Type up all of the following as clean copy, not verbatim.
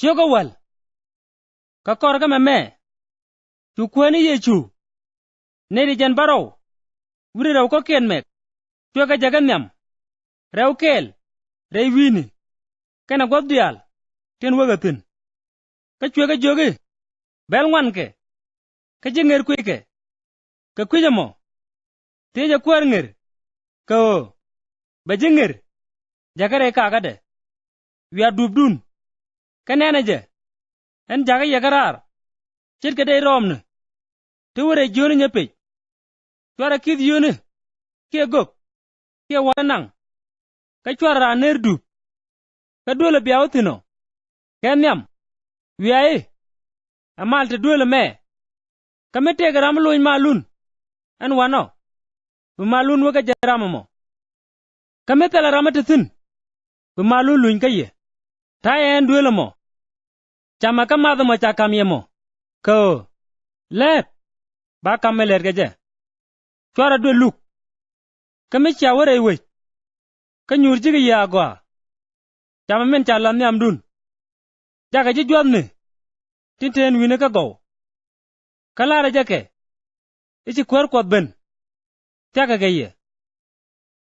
Chuga wal. Ka kor ka meme. Chu kweni ye chu. Neri jan baro. Wuri raw ko ken mek. Chuga jagan nyam. Raw kel. Ray wini. Kana god dial. Ten wagatin. Ka chuga jogi. Bel ngwan ke. Ka jinger kwi ke. Ka kwi mo. Teja kwar ngir. Ka o. Ba jinger. Jagare ka agade. Wia dubdun. Ka nena je. En jaga yagarar. Chit ka day romne. Te wure joni nyepe. Chwara kid yone. Kia gok. Kia wanang. Ka chwara ner dub. Ka dole biaw thino. Ken nyam. Wia e. Amal te dole me. Ka mete garam loin malun. En wano. Bumalun waga jarama mo. Ka mete la ramate thin. Bumalun luin ka ye. Ta en dole mo. Chama ka madho mo chakam ye mo. Ko. Lep. Ba kameler gaje. Chwara dwe luk. Ka me chawara iwe. Ka nyur jiga ye agwa. Chama men chalam ni amdun. Jaga jijuam ni. Tinten wine ka go. Kalara jake. Ichi kwar kwa ben. Jaga gaye.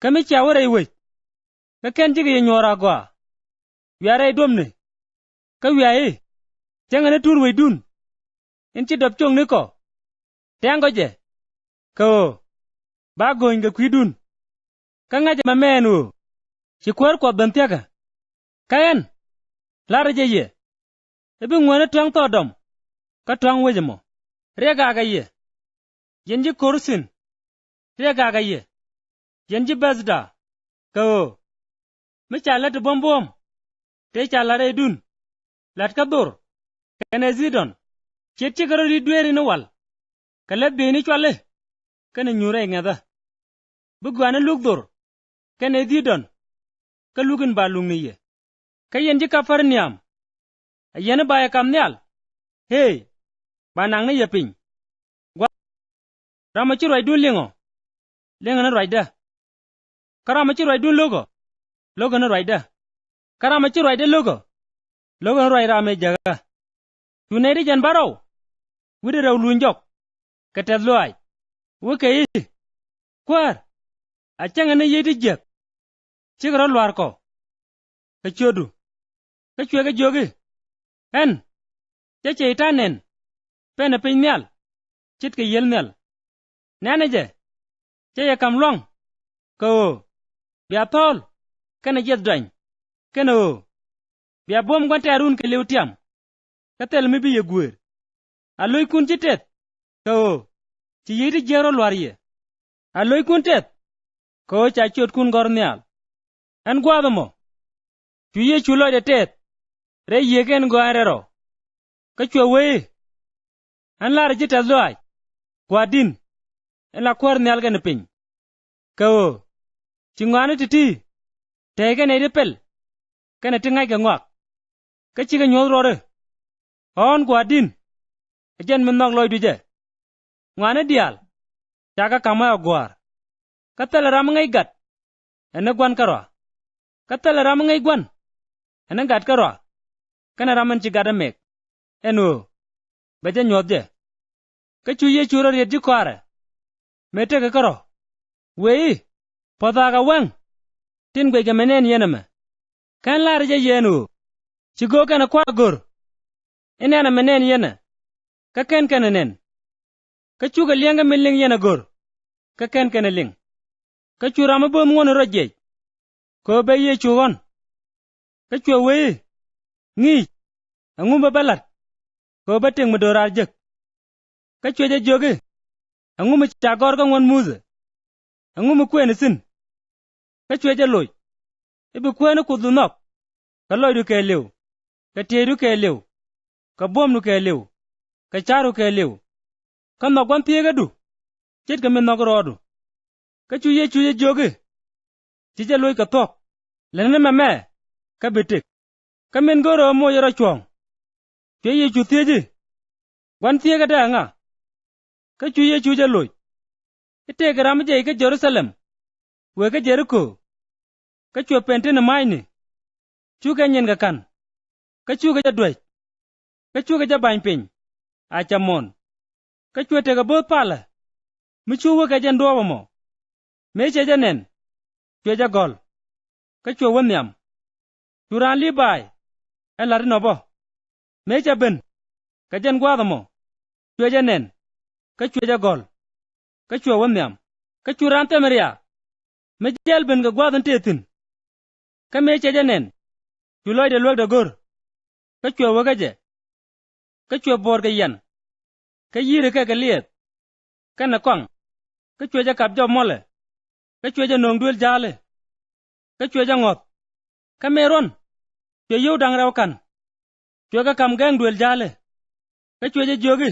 Ka me chawara iwe. Ka ken jiga ye nyora agwa. Wiara idomne. Ka wiaye. Janga ne tur dun. Inchi dop chong ni ko. Tiango je. Ko. Ba goin ga kwidun. Ka ngaje mamenu. Chi kwar kwa ben tiaga. Kayan. Lara je ye. Ebi ngwane tuang to dom. Ka tuang weje mo. Rega aga ye. Yenji korusin. Rega aga ye. Yenji bezda. Ko. Mi chala te bombom. Te chala re dun. Lat ka dur. Kene zidon. Chetchi garo li dweri no wal. Kale bini chwale. Kene nyure ngada. Bugwane luk dur. Kene zidon. Ka lugin ba lung niye. Ka yenji ka far niam. Ayene baya kam nial. Hey. Ba nang ni yaping. Gwa. Ramachi roi dun lingo. Lingo na roi da. Karamachi roi dun logo. Logo na roi da. Karamachi roi da logo. Logo na roi rame jaga. Tuneri jan baro. Wudi raw lunjok. Katet loay. Wuke yi. Kwar. Achanga na yedi jek. Chigro lwar ko. Ka chodu. Ka chwega jogi. En. Cheche itanen. Pene pin nyal. Chit ke yel nyal. Nane je. Cheye kam long. Ka o. Bia tol. Kana jet dany. Kana o. Bia bom gwante arun ke liu tiam. Katel mi bi ye gwer. Aloy kun chitet. Ko. Chi yidi jero lwar ye. Aloy kun tet. Ko cha chot kun gor nyal. An gwado mo. Chuye chulo de tet. Re yegen go arero. Ka chwe we. An lar jita loy. Gwadin. En la kwar nyal gan piny. Ko. Chingwane titi. Tege ne de pel. Kana tingai ga ngwak. Ka chiga nyol rore. On gwadin. Ajen min nok loy duje. Ngwane dial. Chaka kama agwar. Katala ram ngai gat. Ene gwan karwa. Katala ram ngai gwan. Ene gat karwa. Kana raman chi gada mek. Eno. Baje nyodje. Ka chuye churo riedji kware. Mete ka karo. Wei. Poda ga wang. Tin gwe ga menen yename. Kan larje yenu. Chigo kana kwa gor. Ene ana menen yena. Ka ken kana nen. Ka chuga lianga miling yena gor. Ka ken kana ling. Ka chura ma bom ngono roje. Ko be ye chugon. Ka chwe we. Ngi. Angumba balat. Ko ba ting mudorar jek. Ka chwe je joge. Angumba chagor ka ngon muze. Angumba kwene sin. Ka chwe je loy. Ibu kwene kudunok. Ka loy du ke lew. Ka tedu ke lew. Ka bom nu ke lew. Ka charu ke lew. Ka nokwan piega du. Chit ka min nok rodu. Ka chuye joge. Chije loy ka tok. Lene meme. Ka bitik. Ka min goro mo yoro chwong. Chuye chu thieji. Gwan thiega da nga. Ka chuje loy. Ite ka ramje ka Jerusalem. We ka Jericho. Ka chwe pente na maini. Chu ka nyen ga kan. Ka chu ka dwech. ka chwe ka jabany piny achamon ka chwe tega both pala mi chuwe ka jandoba mo meche janen chwe jagol ka chwe wanyam turan li bai en lati nobo meche ben ka jan gwada mo chwe janen ka chwe jagol ka chwe wanyam ka churan temeria me jel ben ga gwadan tetin ka meche janen chuloy de lwak da gor ka chwe wagaje ka chwe bor ga yan ka yire ka liet ka na kwang ka chwe ja kap jo mole ka chwe ja nong duel jale ka chwe ja ngot ka meron chwe yu dang raw kan chwe ka kam gang duel jale ka chwe ja jogi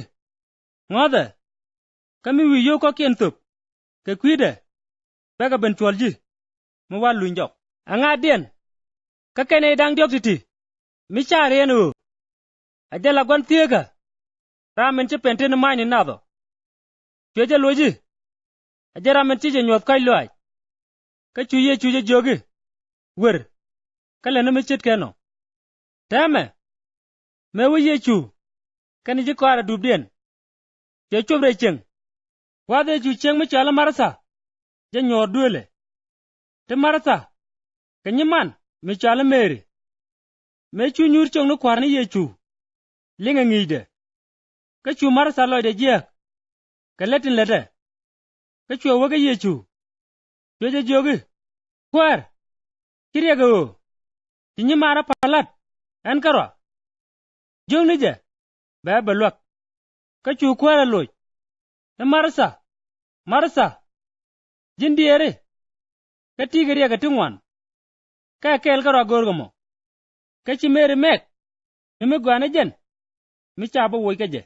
ngode ka mi wi yu ko kien tup ka kwide ba ka ben chwalji mo walu njok anga dien ka kene dang diok titi mi chare enu ajala gon tiega ramen che penten mani nado chwe ja loji ajara men tije nyot kai loy ka chuje jogi wer kala na me chet keno tame me wo yechu kan ji kwara dubden je chobre cheng wade ju cheng me chala marasa je nyor duele te marasa kanyiman me chala meri me chu nyur chong no kwarni yechu linga ngide ka chu marasa loy de je ka letin lete ka chu waga yechu je jogi kwar kirega o tinyi mara palat en karwa jong nije ba balwak ka chu kwara loy e marasa jindiere ka tigeriya ka tingwan ka kel karwa gorgomo ka chimere mek ime gwane jen mi chabo woy ka je